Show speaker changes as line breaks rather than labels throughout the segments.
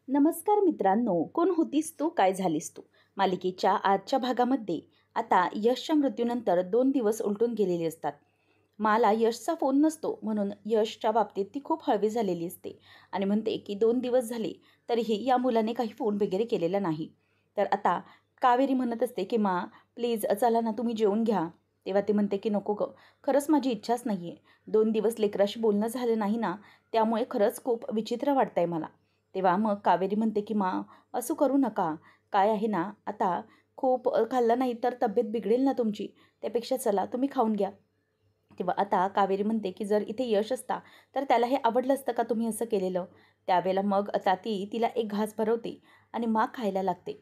नमस्कार मित्रांनो, कोण होतीस तू, काय झालीस तू मालिकेच्या आजच्या भागामध्ये आता यशच्या मृत्यूनंतर 2 दिवस उलटून गेलेले असतात. मला यशचा फोन नसतो म्हणून यशच्या बाबतीत ती खूप हळवी झालेली असते आणि म्हणते की 2 दिवस झाले तरीही या मुलाने काही फोन वगैरे केलेला नाही. तर आता कावेरी म्हणत असते की मा प्लीज चला ना, तुम्ही जेवून घ्या. तेव्हा ती म्हणते की नको गं, खरंच माझी इच्छाच नाही आहे. 2 दिवस लेकराशी बोलणं झालं नाही ना, त्यामुळे खरंच खूप विचित्र वाटतंय मला. तेव्हा मग कावेरी म्हणते की मा असं करू नका. काय आहे ना, आता खूप खाल्लं नाही तर तब्येत बिघडेल ना तुमची. त्यापेक्षा चला तुम्ही खाऊन घ्या. तेव्हा आता कावेरी म्हणते की जर इथे यश असता तर त्याला हे आवडलं असतं का तुम्ही असं केलेलं. त्यावेळेला मग आता ती तिला एक घास भरवते आणि मा खायला लागते.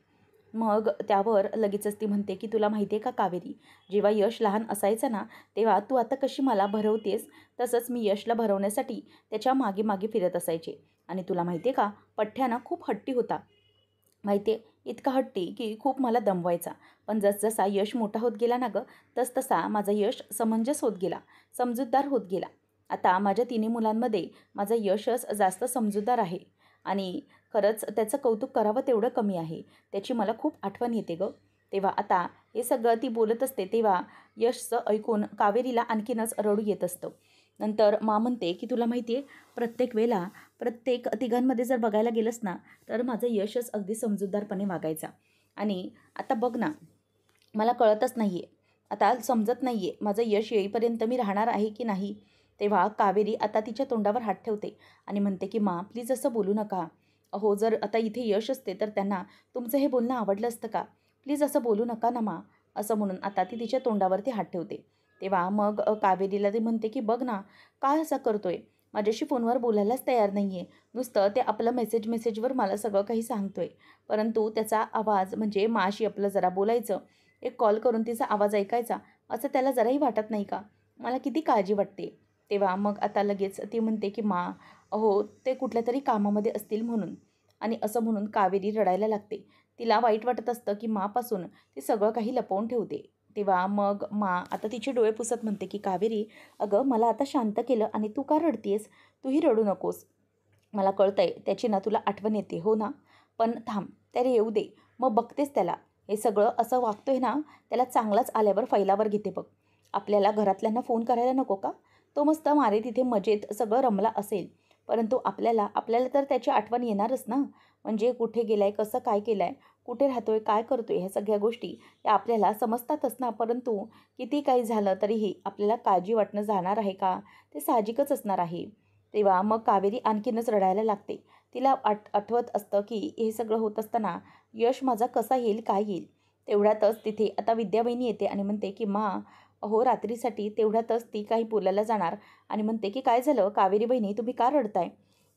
मग त्यावर लगेचच ती म्हणते की तुला माहिती आहे का कावेरी, जेव्हा यश लहान असायचा ना, तेव्हा तू आता कशी मला भरवतेस, तसंच मी यशला भरवण्यासाठी त्याच्या मागे मागे फिरत असायचे. आणि तुला माहिती आहे का, पठ्ठ्या ना खूप हट्टी होता. माहिती आहे, इतका हट्टी की खूप मला दमवायचा. पण जसजसा यश मोठा होत गेला ना गं, तसतसा माझा यश समंजस होत गेला, समजूतदार होत गेला. आता माझ्या तिन्ही मुलांमध्ये माझा यशच जास्त समजूतदार आहे आणि खरंच त्याचं कौतुक करावं तेवढं कमी आहे. त्याची मला खूप आठवण येते गं. तेव्हा आता हे सगळं ती बोलत असते तेव्हा यशचं ऐकून कावेरीला आणखीनच रडू येत असतं. नंतर मा म्हणते की तुला माहिती आहे, प्रत्येक वेळेला प्रत्येक तिघांमध्ये जर बघायला गेलंस ना, तर माझं यशच अगदी समजूतदारपणे वागायचा. आणि आता बघ ना, मला कळतच नाही आहे. आता समजत नाही आहे, माझं यश येईपर्यंत मी राहणार आहे की नाही? तेव्हा कावेरी आता तिच्या तोंडावर हात ठेवते आणि म्हणते की मा प्लीज असं बोलू नका. अहो, जर आता इथे यश असते तर त्यांना तुमचं हे बोलणं आवडलं असतं का? प्लीज असं बोलू नका ना मा. असं म्हणून आता ती तिच्या तोंडावरती हात ठेवते. तेव्हा मग कावेरीला ती म्हणते की बघ ना, काय असा करतोय? माझ्याशी फोनवर बोलायलाच तयार नाही आहे. नुसतं ते आपलं मेसेजवर मला सगळं काही सांगतोय. परंतु त्याचा आवाज म्हणजे माशी आपलं जरा बोलायचं, एक कॉल करून तिचा आवाज ऐकायचा, असं त्याला जराही वाटत नाही का? मला किती काळजी वाटते. तेव्हा मग आता लगेच ती म्हणते की मा, अहो ते कुठल्यातरी कामामध्ये असतील म्हणून. आणि असं म्हणून कावेरी रडायला लागते. तिला वाईट वाटत असतं की मापासून ती सगळं काही लपवून ठेवते. तेव्हा मग मा आता तिचे डोळे पुसत म्हणते की कावेरी, अगं मला आता शांत केलं आणि तू का रडतीयेस? तूही रडू नकोस. मला कळतंय त्याची ना तुला आठवण येते, हो ना? पण थांब, त्याला येऊ दे. मग बघतेच त्याला. हे सगळं असं वागतोय ना, त्याला चांगलाच आल्यावर फैलावर घेते बघ. आपल्याला घरातल्यांना फोन करायला नको का? तो मस्त मारे तिथे मजेत सगळं रमला असेल. परंतु आपल्याला आपल्याला तर त्याची आठवण येणारच ना. म्हणजे कुठे गेलाय, कसं काय केलंय, कुठे राहतोय, काय करतोय, ह्या सगळ्या गोष्टी या आपल्याला समजतातच ना. परंतु किती काही झालं तरीही आपल्याला काळजी वाटणं जाणार आहे का? ते साहजिकच असणार आहे. तेव्हा मग कावेरी आणखीनच रडायला लागते. तिला आठवत असतं की हे सगळं होत असताना यश माझा कसा येईल, काय येईल? तेवढ्यातच तिथे आता विद्यावाहिनी येते आणि म्हणते की मा, अहो रात्रीसाठी. तेवढ्यातच ती काही बोलायला जाणार आणि म्हणते की काय झालं कावेरी बहिणी, तुम्ही का रडताय?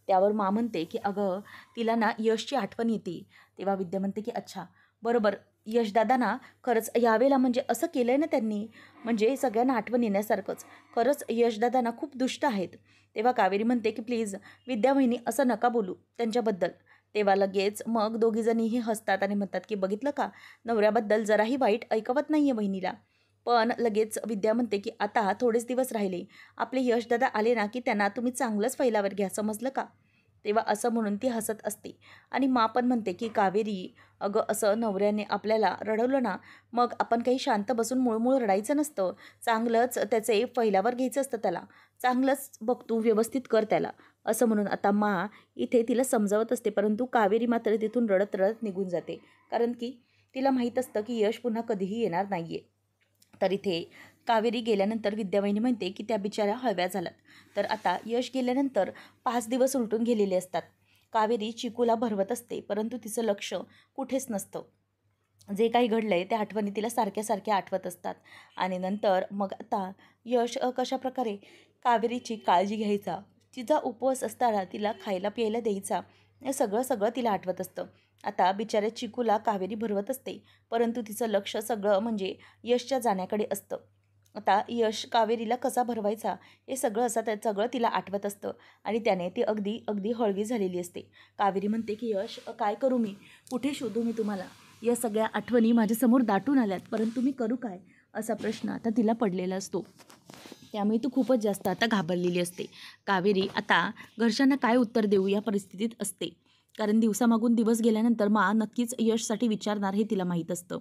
त्यावर मा म्हणते की अगं, तिला ना यशची आठवण येते. तेव्हा विद्या म्हणते की अच्छा, बरोबर. यशदादा ना खरंच यावेळेला म्हणजे असं केलंय ना त्यांनी, म्हणजे सगळ्यांना आठवण येण्यासारखंच. खरंच यशदादा ना खूप दुष्ट आहेत. तेव्हा कावेरी म्हणते की प्लीज विद्या वहिनी असं नका बोलू त्यांच्याबद्दल. तेव्हा लगेच मग दोघीजणीही हसतात आणि म्हणतात की बघितलं का, नवऱ्याबद्दल जराही वाईट ऐकवत नाही आहे बहिणीला. पण लगेच विद्या म्हणते की आता थोडेच दिवस राहिले. आपले यशदादा आले ना की त्यांना तुम्ही चांगलंच फैलावर घ्या, समजलं का? तेव्हा असं म्हणून ती हसत असते. आणि मा पण म्हणते की कावेरी, अगं असं नवऱ्याने आपल्याला रडवलं ना, मग आपण काही शांत बसून मूळमूळ रडायचं नसतं. चांगलंच त्याचे फैलावर घ्यायचं असतं त्याला. चांगलंच बघ तू, व्यवस्थित कर त्याला. असं म्हणून आता मा इथे तिला समजावत असते. परंतु कावेरी मात्र तिथून रडत रडत निघून जाते. कारण की तिला माहीत असतं की यश पुन्हा कधीही येणार नाही आहे. तर इथे कावेरी गेल्यानंतर विद्यावाहिनी म्हणते की त्या बिचाऱ्या हळव्या झाल्यात. तर आता यश गेल्यानंतर 5 दिवस उलटून गेलेले असतात. कावेरी चिकूला भरवत असते, परंतु तिचं लक्ष कुठेच नसतं. जे काही घडलंय त्या आठवणी तिला सारख्या सारख्या आठवत असतात. आणि नंतर मग आता यश कशाप्रकारे कावेरीची काळजी घ्यायचा, तिचा उपवास असताना तिला खायला प्यायला द्यायचा, हे सगळं सगळं तिला आठवत असतं. आता बिचाऱ्या चिकूला कावेरी भरवत असते, परंतु तिचं लक्ष सगळं म्हणजे यशच्या जाण्याकडे असतं. आता यश कावेरीला कसा भरवायचा हे सगळं असं त्या सगळं तिला आठवत असतं आणि त्याने ती अगदी अगदी हळवी झालेली असते. कावेरी म्हणते की यश, काय करू मी, कुठे शोधू मी तुम्हाला? या सगळ्या आठवणी माझ्यासमोर दाटून आल्यात, परंतु मी करू काय, असा प्रश्न आता तिला पडलेला असतो. त्यामुळे तू खूपच जास्त आता घाबरलेली असते. कावेरी आता घरच्यांना काय उत्तर देऊ या परिस्थितीत असते. कारण दिवसामागून दिवस गेल्यानंतर मा नक्कीच यशसाठी विचारणार हे तिला माहीत असतं.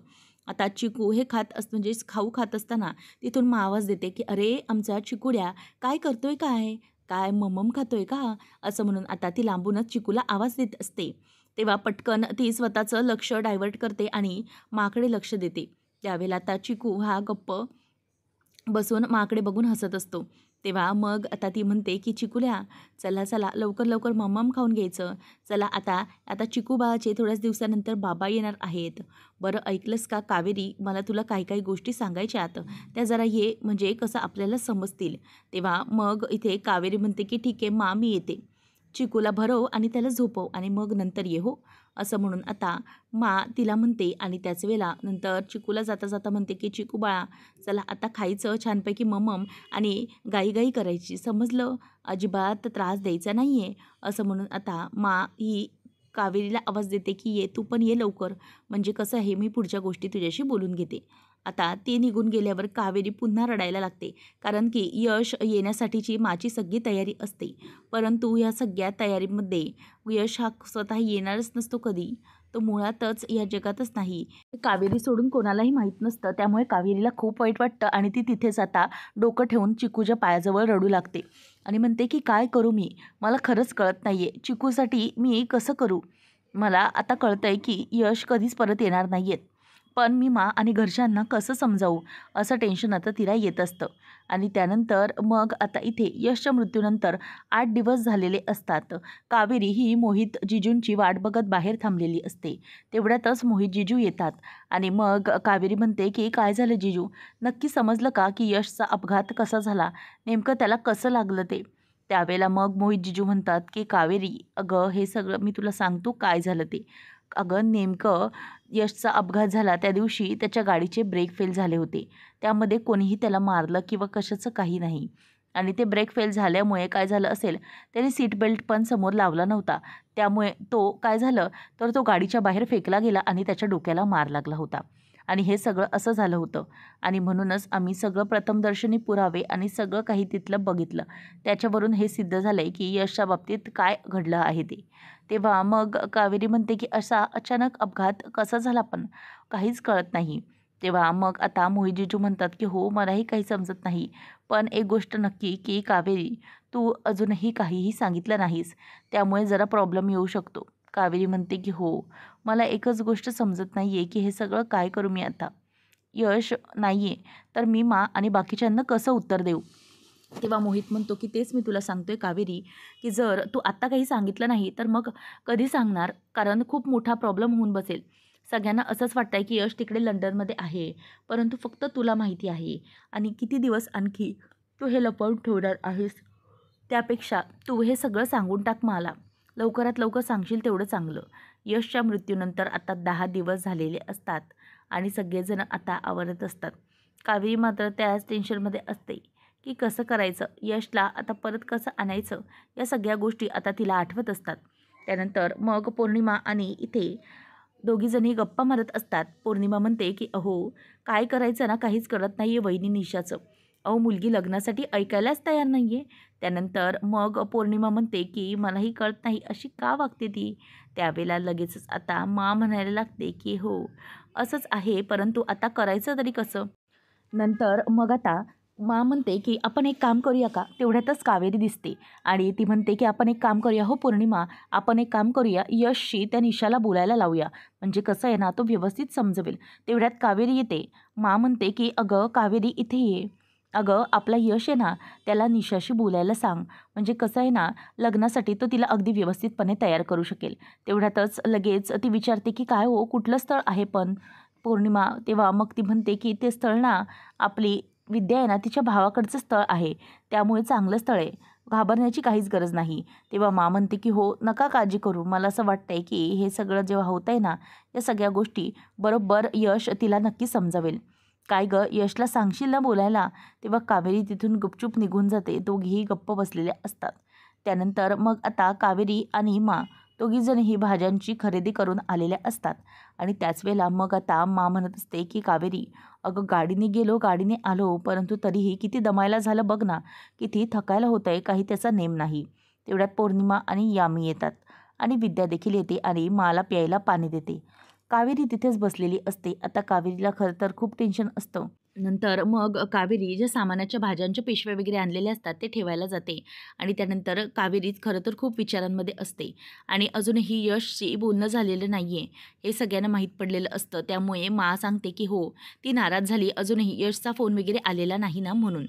आता चिकू हे खात म्हणजे खाऊ खात असताना तिथून मा आवाज देते की "अरे आमचा चिकुड्या काय करतोय काय? काय ममम खातोय का?" असं म्हणून आता ती लांबूनच चिकूला आवाज देत असते. तेव्हा पटकन ती स्वतःचं लक्ष डायव्हर्ट करते आणि माकडे लक्ष देते. त्यावेळेला आता चिकू हा गप्प बसून माकडे बघून हसत असतो. तेव्हा मग आता ती म्हणते की "चिकुल्या, चला, चला लवकर, लवकर मम्मम खाऊन घ्यायचं. चला आता आता चिकू बाळाचे थोड्याच दिवसानंतर बाबा येणार आहेत. बरं ऐकलंस का कावेरी, मला तुला काही-काही गोष्टी सांगायच्यात. त्या जरा ये म्हणजे कसं आपल्याला समजतील." तेव्हा मग इथे कावेरी म्हणते की "ठीक आहे मा, मी येते. चिकूला भरव आणि त्याला झोपव आणि मग नंतर ये हो." असं म्हणून आता मा तिला म्हणते आणि त्याच वेळेला नंतर चिकूला जाता-जाता म्हणते की "चिकू बाळा, चला आता खायचं छानपैकी ममम आणि गाई करायची समजलं? अजिबात त्रास द्यायचा नाही आहे." असं म्हणून आता मा ही कावेरीला आवाज देते की "ये, तू पण ये लवकर. म्हणजे कसं आहे मी पुढच्या गोष्टी तुझ्याशी बोलून घेते." आता ते निघून गेल्यावर कावेरी पुन्हा रडायला लागते. कारण की यश येण्यासाठीची माची सगळी तयारी असते. परंतु या सगळ्या तयारीमध्ये यश हा स्वतः येणारच नसतो कधी. तो मुळातच या जगातच नाही. कावेरी सोडून कोणालाही माहीत नसतं. त्यामुळे कावेरीला खूप वाईट वाटतं आणि ती तिथेच आता डोकं ठेवून चिकूच्या पायाजवळ रडू लागते आणि म्हणते की "काय करू मी? मला खरंच कळत नाही आहे. चिकूसाठी मी कसं करू? मला आता कळतंय की यश कधीच परत येणार नाही आहेत. पण मी मा आणि घरच्यांना कसं समजावू?" असं टेन्शन आता तिला येत असतं. आणि त्यानंतर मग आता इथे यशच्या मृत्यूनंतर 8 दिवस झालेले असतात. कावेरी ही मोहित जिजूंची वाट बघत बाहेर थांबलेली असते. तेवढ्यातच मोहित जिजू येतात आणि मग कावेरी म्हणते की "काय झालं जिजू? नक्की समजलं का की यशचा अपघात कसा झाला? नेमकं त्याला कसं लागलं ते?" त्यावेळेला मग मोहित जिजू म्हणतात की "कावेरी, अगं हे सगळं मी तुला सांगतो काय झालं ते. अगं नेमकं यशचा अपघात झाला त्या दिवशी त्याच्या गाडीचे ब्रेक फेल झाले होते. त्यामध्ये कोणीही त्याला मारलं किंवा कशाचं काही नाही. आणि ते ब्रेक फेल झाल्यामुळे काय झालं असेल, त्याने सीट बेल्ट पण समोर लावला नव्हता. त्यामुळे तो काय झालं, तर तो गाडीच्या बाहेर फेकला गेला आणि त्याच्या डोक्याला मार लागला होता. आणि हे सगळं असं झालं होतं. आणि म्हणूनच आम्ही सगळं प्रथमदर्शनी पुरावे आणि सगळं काही तिथलं बघितलं. त्याच्यावरून हे सिद्ध झालंय की यशच्या बाबतीत काय घडलं आहे ते. तेव्हा मग कावेरी म्हणते की "असा अचानक अपघात कसा झाला पण? काहीच कळत नाही." तेव्हा मग आता मोहित जिजू म्हणतात की "हो, मलाही काही समजत नाही. पण एक गोष्ट नक्की की कावेरी, तू अजूनही काहीही सांगितलं नाहीस. त्यामुळे जरा प्रॉब्लेम येऊ शकतो." कावेरी म्हणते की "हो, मला एकच गोष्ट समजत नाही आहे की हे सगळं काय करू मी आता? यश नाही आहे, तर मी मा आणि बाकीच्यांना कसं उत्तर देऊ?" तेव्हा मोहित म्हणतो की "तेच मी तुला सांगतोय कावेरी, की जर तू आत्ता काही सांगितलं नाही तर मग कधी सांगणार? कारण खूप मोठा प्रॉब्लेम होऊन बसेल. सगळ्यांना असंच वाटतंय की यश तिकडे लंडनमध्ये आहे, परंतु फक्त तुला माहिती आहे आणि किती दिवस आणखी तू हे लपवून ठेवणार आहेस? त्यापेक्षा तू हे सगळं सांगून टाक मला. लवकरात लवकर सांगशील तेवढं चांगलं." यशच्या मृत्यूनंतर आता 10 दिवस झालेले असतात आणि सगळेजण आता आवरत असतात. कावेरी मात्र त्याच टेन्शनमध्ये असते की कसं करायचं, यशला आता परत कसं आणायचं, या सगळ्या गोष्टी आता तिला आठवत असतात. त्यानंतर मग पौर्णिमा आणि इथे दोघीजणी गप्पा मारत असतात. पौर्णिमा म्हणते की "अहो, काय करायचं ना काहीच कळत नाही आहे वहिनी निशाचं. अहो मुलगी लग्नासाठी ऐकायलाच तयार नाही आहे." त्यानंतर मग पौर्णिमा म्हणते की "मलाही कळत नाही अशी का वागते ती?" त्यावेळेला लगेचच आता मा म्हणायला लागते की "हो, असंच आहे, परंतु आता करायचं तरी कसं?" नंतर मग आता मा म्हणते की "आपण एक काम करूया का?" तेवढ्यातच कावेरी दिसते आणि ती म्हणते की "आपण एक काम करूया हो पौर्णिमा, आपण एक काम करूया, यशशी त्या निशाला बोलायला लावूया. म्हणजे कसं आहे ना, तो व्यवस्थित समजवेल." तेवढ्यात कावेरी येते. मा म्हणते की "अगं कावेरी इथे ये. अगं आपला यश आहे ना, त्याला निशाशी बोलायला सांग. म्हणजे कसं आहे ना, लग्नासाठी तो तिला अगदी व्यवस्थितपणे तयार करू शकेल." तेवढ्यातच लगेच ती विचारते की "काय हो, कुठलं स्थळ आहे पण?" पौर्णिमा तेव्हा मग ती म्हणते की "ते स्थळ ना, आपली विद्या आहे ना, तिच्या भावाकडचं स्थळ आहे. त्यामुळे चांगलं स्थळ आहे. घाबरण्याची काहीच गरज नाही." तेव्हा मा म्हणते की "हो, नका काळजी करू. मला असं वाटतंय की हे सगळं जेव्हा होतंय ना, या सगळ्या गोष्टी बरोबर यश तिला नक्की समजावेल." "काय गं, यशला सांगशील ना बोलायला?" तेव्हा कावेरी तिथून गुपचूप निघून जाते. दोघीही गप्प बसलेल्या असतात. त्यानंतर मग आता कावेरी आणि मा दोघीजणही भाज्यांची खरेदी करून आलेल्या असतात आणि त्याच वेळेला मग आता मा म्हणत असते की "कावेरी, अगं गाडीने गेलो, गाडीने आलो, परंतु तरीही किती दमायला झालं बघ ना, किती थकायला होतंय, काही त्याचा नेम नाही." तेवढ्यात पौर्णिमा आणि यामी येतात आणि विद्या देखील येते आणि माला प्यायला पाणी देते. कावेरी तिथेच बसलेली असते. आता कावेरीला खरं तर खूप टेन्शन असतं. नंतर मग कावेरी ज्या सामानाच्या भाज्यांच्या पिशव्या वगैरे आणलेल्या असतात ते ठेवायला जाते आणि त्यानंतर कावेरी खरं तर खूप विचारांमध्ये असते आणि अजूनही यशशी बोलणं झालेलं नाही आहे हे सगळ्यांना माहीत पडलेलं असतं. त्यामुळे मा सांगते की हो, ती नाराज झाली, अजूनही यशचा फोन वगैरे आलेला नाही ना म्हणून.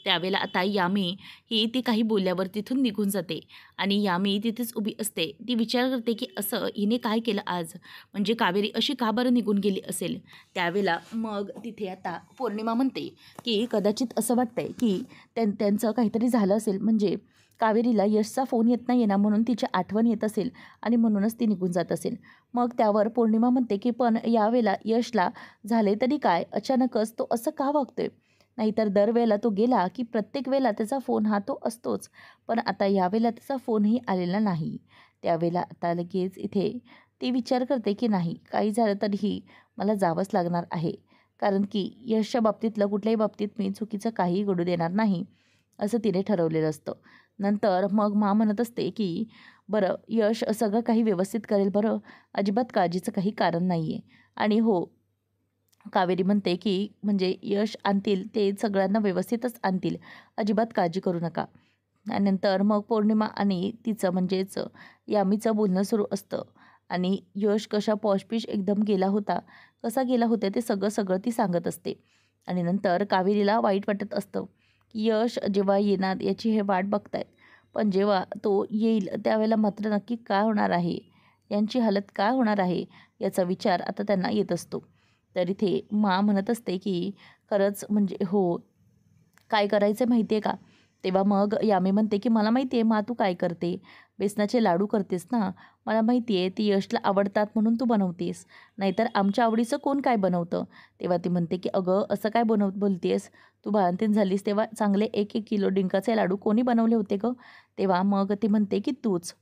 त्यावेळेला आता यामी ही ती काही बोलल्यावर तिथून निघून जाते आणि यामी तिथेच उभी असते. ती विचार करते की असं हिने काय केलं आज, म्हणजे कावेरी अशी का बरं निघून गेली असेल. त्यावेळेला मग तिथे आता पौर्णिमा म्हणते की कदाचित असं वाटतंय की त्यांचं काहीतरी झालं असेल, म्हणजे कावेरीला यशचा फोन येत नाही ना म्हणून तिची आठवण येत असेल आणि म्हणूनच ती निघून जात असेल. मग त्यावर पौर्णिमा म्हणते की पण यावेळेला यशला झाले तरी काय, अचानकच तो असं का वागतोय. नाहीतर दरवेळेला तो गेला की प्रत्येक वेळेला त्याचा फोन हा तो असतोच, पण आता यावेळेला त्याचा फोनही आलेला नाही. त्यावेळेला आता लगेच इथे ती विचार करते की नाही, काही झालं तरीही मला जावंच लागणार आहे, कारण की यशच्या बाबतीतलं कुठल्याही बाबतीत मी चुकीचं काहीही घडू देणार नाही असं तिने ठरवलेलं असतं. नंतर मग मा म्हणत असते की बरं, यश सगळं काही व्यवस्थित करेल बरं, अजिबात काळजीचं काही कारण नाही आहे. आणि हो, कावेरी म्हणते की म्हणजे यश आणतील ते सगळ्यांना व्यवस्थितच आणतील, अजिबात काळजी करू नका. त्यानंतर मग पौर्णिमा आणि तिचं म्हणजेच यामीचं बोलणं सुरू असतं आणि यश कशा पॉशपिश एकदम गेला होता, कसा गेला होता ते सगळं सगळं ती सांगत असते. आणि नंतर कावेरीला वाईट वाटत असतं की यश जेव्हा येणार याची हे वाट बघतायत, पण जेव्हा तो येईल त्यावेळेला मात्र नक्की काय होणार आहे, यांची हालत काय होणार आहे याचा विचार आता त्यांना येत असतो. तर इथे मा म्हणत असते की खरंच म्हणजे हो, काय करायचं माहिती आहे का. तेव्हा मग यामी म्हणते की मला माहिती आहे मा, तू काय करते, बेसनाचे लाडू करतेस ना, मला माहिती आहे ती यशला आवडतात म्हणून तू बनवतेस, नाहीतर आमच्या आवडीचं कोण काय बनवतं. तेव्हा ती म्हणते की अगं असं काय बोलतेस, तू बाळंतीण झालीस तेव्हा चांगले 1-1 किलो डिंकाचे लाडू कोणी बनवले होते गं. तेव्हा मग ती म्हणते की तूच.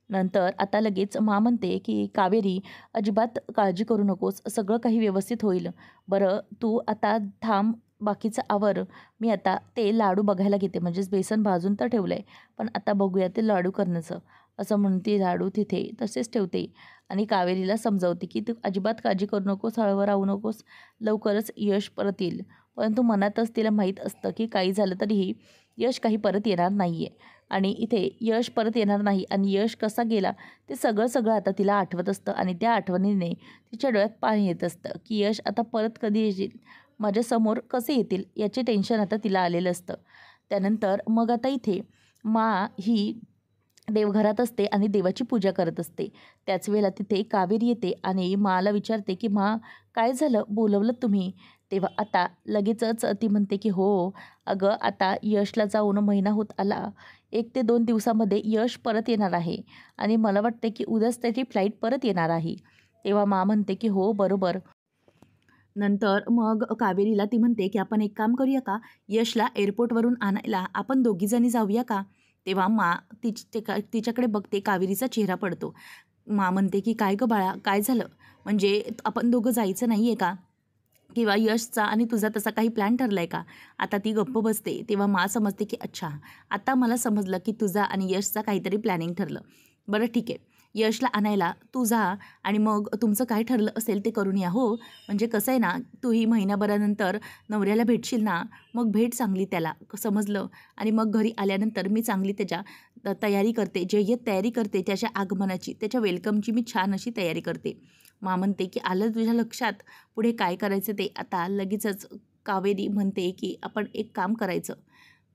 नंतर आता लगेच मा म्हणते की कावेरी, अजिबात काळजी करू नकोस, सगळं काही व्यवस्थित होईल. बरं तू आता थांब, बाकीचं आवर, मी आता ते लाडू बघायला घेते, म्हणजेच बेसन भाजून तर ठेवलं आहे, पण आता बघूया ते लाडू करण्याचं. असं म्हणून ती लाडू तिथे तसेच ठेवते आणि कावेरीला समजावते की तू अजिबात काळजी करू नकोस, हळवं राहू नकोस, लवकरच यश परत येईल. परंतु मनातच तिला माहीत असतं की काही झालं तरीही यश काही परत येणार नाही आहे आणि इथे यश परत येणार नाही आणि यश कसा गेला ते सगळं सगळं आता तिला आठवत असतं आणि त्या आठवणीने तिच्या डोळ्यात पाणी येत असतं की यश आता परत कधी येईल, माझ्यासमोर कसे येतील याचे टेन्शन आता तिला आलेलं असतं. त्यानंतर मग आता इथे मा ही देवघरात असते आणि देवाची पूजा करत असते. त्याच वेळेला तिथे कावेरी येते आणि माला विचारते की मा, काय झालं, बोलवलं तुम्ही. तेव्हा आता लगेचच ती म्हणते की हो अगं, आता यशला जाऊन महिना होत आला, 1 ते 2 दिवसामध्ये यश परत येणार आहे आणि मला वाटते की उद्याच त्याची फ्लाईट परत येणार आहे. तेव्हा मा म्हणते की हो बरोबर. नंतर मग कावेरीला ती म्हणते की आपण एक काम करूया का, यशला एअरपोर्टवरून आणायला आपण दोघीजणी जाऊया का. तेव्हा मा तिच्याकडे बघते, कावेरीचा चेहरा पडतो. मा म्हणते की काय गं बाळा, काय झालं, म्हणजे आपण दोघं जायचं नाही आहे का, किंवा यशचा आणि तुझा तसा काही प्लॅन ठरला आहे का. आता ती गप्प बसते. तेव्हा मा समजते की अच्छा, आता मला समजलं की तुझा आणि यशचा काहीतरी प्लॅनिंग ठरलं. बरं ठीक आहे, यशला आणायला तू जा आणि मग तुमचं काय ठरलं असेल ते करून या. हो, म्हणजे कसं आहे ना, तूही महिनाभरानंतर नवऱ्याला भेटशील ना, मग भेट चांगली त्याला, समजलं. आणि मग घरी आल्यानंतर मी चांगली त्याच्या तयारी करते, जय्यत तयारी करते, त्याच्या आगमनाची, त्याच्या वेलकमची मी छान अशी तयारी करते. मा म्हणते की आलं तुझ्या लक्षात पुढे काय करायचं ते. आता लगेचच कावेरी म्हणते की आपण एक काम करायचं,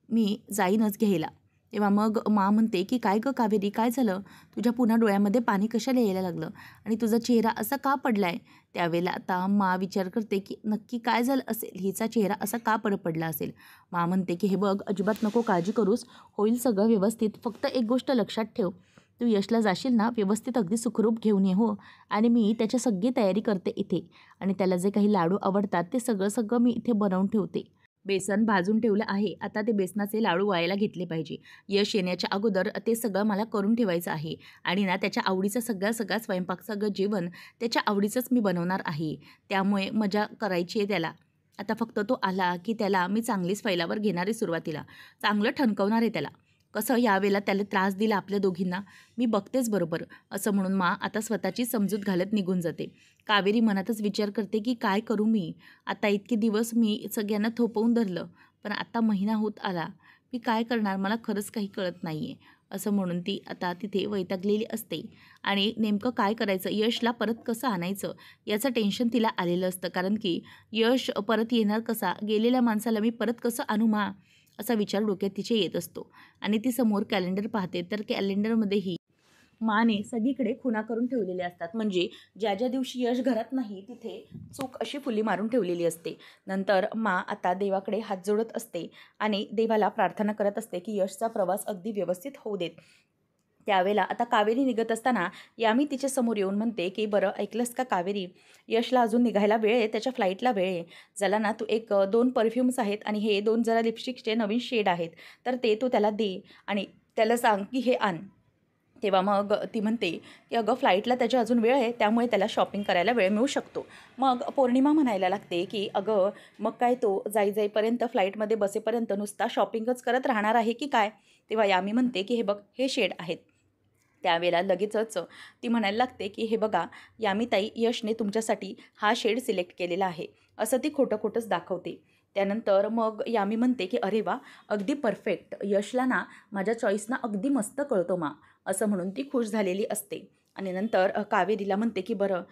मी जाईनच घ्यायला. तेव्हा मग मा म्हणते की काय गं कावेरी, काय झालं, तुझ्या पुन्हा डोळ्यामध्ये पाणी कशाला यायला लागलं आणि तुझा चेहरा असा का पडला आहे. त्यावेळेला आता मा विचार करते की नक्की काय झालं असेल, हिचा चेहरा असा का पडला असेल. मा म्हणते की हे बघ, अजिबात नको काळजी करूस, होईल सगळं व्यवस्थित, फक्त एक गोष्ट लक्षात ठेव, तू यशला जाशील ना, व्यवस्थित अगदी सुखरूप घेऊन ये. हो, आणि मी त्याची सगळी तयारी करते इथे आणि त्याला जे काही लाडू आवडतात ते सगळं सगळं मी इथे बनवून ठेवते. बेसन भाजून ठेवलं आहे, आता ते बेसनाचे लाडू व्हायला घेतले पाहिजे. यश येण्याच्या अगोदर ते सगळं मला करून ठेवायचं आहे आणि ना त्याच्या आवडीचं सगळा स्वयंपाक, सगळं जेवण त्याच्या आवडीचंच मी बनवणार आहे. त्यामुळे मजा करायची आहे त्याला. आता फक्त तो आला की त्याला मी चांगलीच फैलावर घेणार आहे, सुरुवातीला चांगलं ठणकवणार आहे त्याला. कसं यावेळेला त्याला त्रास दिला आपल्या दोघींना, मी बघतेच बरोबर, असं म्हणून मा आता स्वतःची समजूत घालत निघून जाते. कावेरी मनातच विचार करते की काय करू मी? आता इतके दिवस मी सगळ्यांना थोपवून धरलं, पण आता महिना होत आला. मी काय करणार? मला खरंच काही कळत नाही आहे, असं म्हणून ती आता तिथे वैतागलेली असते. आणि नेमकं काय करायचं, यशला परत कसं आणायचं याचं टेन्शन तिला आलेलं असतं. कारण की यश परत येणार कसा? गेलेल्या माणसाला मी परत कसं आणू मा? असा विचार डोक्यात तिचे येत असतो. आणि ती समोर कॅलेंडर पाहते, तर कॅलेंडरमध्येही माने सगळीकडे खुणा करून ठेवलेले असतात. म्हणजे ज्या ज्या दिवशी यश घरात नाही तिथे चूक अशी फुली मारून ठेवलेली असते. नंतर मा आता देवाकडे हात जोडत असते आणि देवाला प्रार्थना करत असते की यशचा प्रवास अगदी व्यवस्थित होऊ देत. त्यावेळेला आता कावेरी निघत असताना यामी तिच्या समोर येऊन म्हणते की बरं ऐकलंस का कावेरी, यशला अजून निघायला वेळ आहे, त्याच्या फ्लाईटला वेळ आहे. झाला ना, तू एक 2 परफ्यूम्स आहेत आणि हे 2 जरा लिपस्टिकचे नवीन शेड आहेत, तर ते तू त्याला दे आणि त्याला सांग की हे आण. तेव्हा मग ती म्हणते की अगं फ्लाईटला त्याची अजून वेळ आहे, त्यामुळे त्याला शॉपिंग करायला वेळ मिळू शकतो. मग पौर्णिमा म्हणायला लागते की अगं मग काय तो जाईपर्यंत फ्लाईटमध्ये बसेपर्यंत नुसता शॉपिंगच करत राहणार आहे की काय? तेव्हा यामी म्हणते की हे बघ, हे शेड आहेत. त्यावेळेला लगेचच ती म्हणायला लागते की हे बघा यामीताई, यशने तुमच्यासाठी हा शेड सिलेक्ट केलेला आहे, असं ती खोटं खोटंच दाखवते. त्यानंतर मग यामी म्हणते की अरे वा, अगदी परफेक्ट, यशला ना माझ्या चॉईसना अगदी मस्त कळतो मा, असं म्हणून ती खुश झालेली असते. आणि नंतर कावेरीला म्हणते की बरं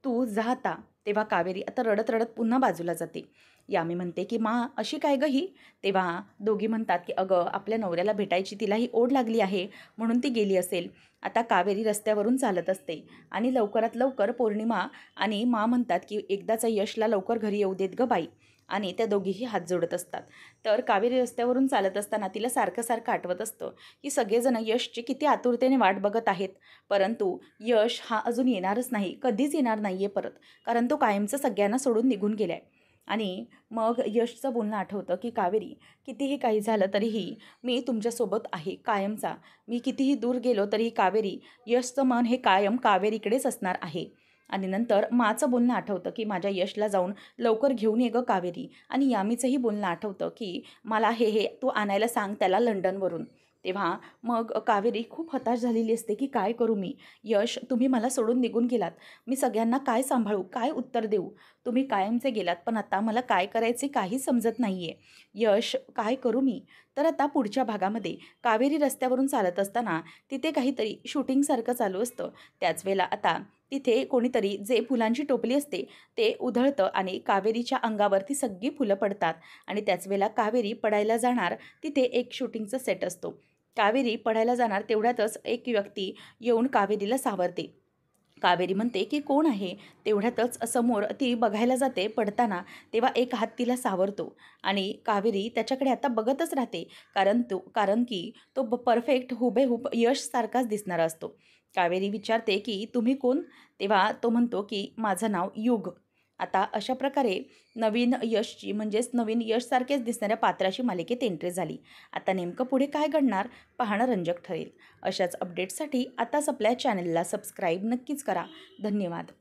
तू जा आता. तेव्हा कावेरी आता रडत रडत पुन्हा बाजूला जाते. यामी म्हणते की मा अशी काय गं ही? तेव्हा दोघी म्हणतात की अगं आपल्या नवऱ्याला भेटायची तिलाही ओढ लागली आहे, म्हणून ती गेली असेल. आता कावेरी रस्त्यावरून चालत असते आणि लवकरात लवकर पौर्णिमा आणि मा म्हणतात की एकदाचा यशला लवकर घरी येऊ देत गं बाई. आणि त्या दोघीही हात जोडत असतात. तर कावेरी रस्त्यावरून चालत असताना तिला सारखं सारखं आठवत असतं की सगळेजण यशची किती आतुरतेने वाट बघत आहेत, परंतु यश हा अजून येणारच नाही, कधीच येणार नाही आहे परत, कारण तो कायमचं सगळ्यांना सोडून निघून गेला आहे. आणि मग यशचं बोलणं आठवतं की कावेरी, कितीही काही झालं तरीही मी तुमच्यासोबत आहे कायमचा. मी कितीही दूर गेलो तरीही कावेरी, यशचं मन हे कायम कावेरीकडेच असणार आहे. आणि नंतर माचं बोलणं आठवतं की माझ्या यशला जाऊन लवकर घेऊन ये गं कावेरी. आणि यामीचंही बोलणं आठवतं की मला हे तू आणायला सांग त्याला लंडनवरून. तेव्हा मग कावेरी खूप हताश झालेली असते की काय करू मी? यश, तुम्ही मला सोडून निघून गेलात, मी सगळ्यांना काय सांभाळू, काय उत्तर देऊ? तुम्ही कायमचे गेलात, पण आता मला काय करायचे काही समजत नाही आहे. यश, काय करू मी? तर आता पुढच्या भागामध्ये कावेरी रस्त्यावरून चालत असताना तिथे काहीतरी शूटिंगसारखं चालू असतं. त्याच वेळेला आता तिथे कोणीतरी जे फुलांची टोपली असते ते उधळतं आणि कावेरीच्या अंगावरती सगळी फुलं पडतात. आणि त्याच वेळेला कावेरी पडायला जाणार, तिथे एक शूटिंगचा सेट असतो. कावेरी पडायला जाणार तेवढ्यातच एक व्यक्ती येऊन कावेरीला सावरते. कावेरी म्हणते की कोण आहे? तेवढ्यातच समोर ती बघायला जाते पडताना, तेव्हा एक हात तिला सावरतो आणि कावेरी त्याच्याकडे आता बघतच राहते, कारण की तो परफेक्ट हुबेहूब यशसारखाच दिसणारा असतो. कावेरी विचारते की तुम्ही कोण? तेव्हा तो म्हणतो की माझं नाव युग. आता अशा प्रकारे नवीन यशची, म्हणजेच नवीन यशसारखेच दिसणाऱ्या पात्राची मालिकेत एंट्री झाली. आता नेमकं पुढे काय घडणार पाहणं रंजक ठरेल. अशाच अपडेट्ससाठी आताच आपल्या चॅनलला सबस्क्राईब नक्कीच करा. धन्यवाद.